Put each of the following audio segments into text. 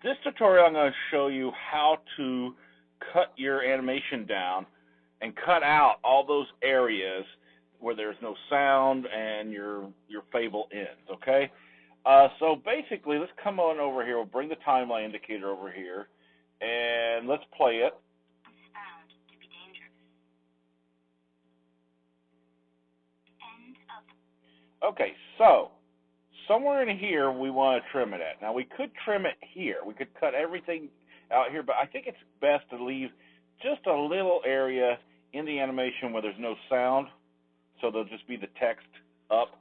This tutorial I'm going to show you how to cut your animation down and cut out all those areas where there's no sound and your fable ends, okay? So basically, let's come on over here. We'll bring the timeline indicator over here, and let's play it. Found to be dangerous. End of. Okay, so somewhere in here we want to trim it at. Now, we could trim it here. We could cut everything out here, but I think it's best to leave just a little area in the animation where there's no sound, so there'll just be the text up.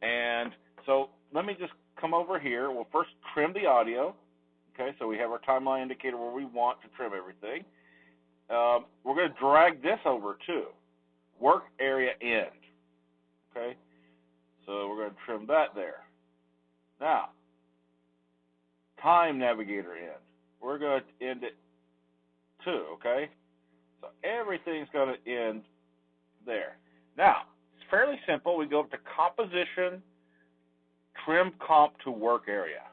And so let me just come over here. We'll first trim the audio. Okay, so we have our timeline indicator where we want to trim everything. We're going to drag this over too. Work area end. Okay, so we're going to trim that there. Now, time navigator end. We're going to end it too, okay? So everything's going to end there. Now, it's fairly simple. We go up to composition, trim comp to work area.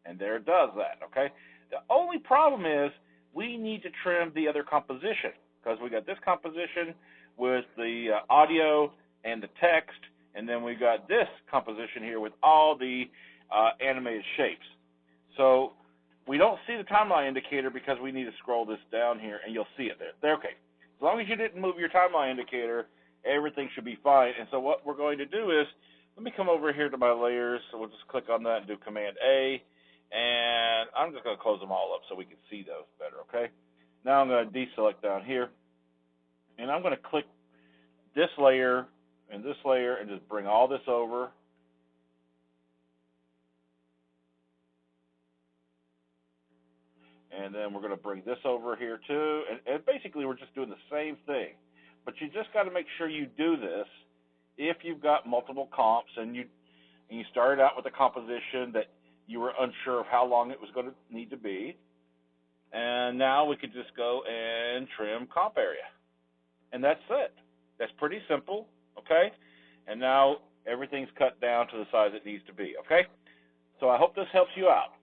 And there it does that, okay? The only problem is we need to trim the other composition because we got this composition with the audio and the text, and then we got this composition here with all the animated shapes. So we don't see the timeline indicator because we need to scroll this down here, and you'll see it there. Okay. As long as you didn't move your timeline indicator, everything should be fine. And so what we're going to do is, let me come over here to my layers. So we'll just click on that and do Command A, and I'm just going to close them all up so we can see those better, okay? Now I'm going to deselect down here, and I'm going to click this layer and this layer and just bring all this over. And then we're going to bring this over here too. And basically we're just doing the same thing. But you just got to make sure you do this if you've got multiple comps and you started out with a composition that you were unsure of how long it was going to need to be. And now we could just go and trim comp area. And that's it. That's pretty simple, okay? And now everything's cut down to the size it needs to be, okay? So I hope this helps you out.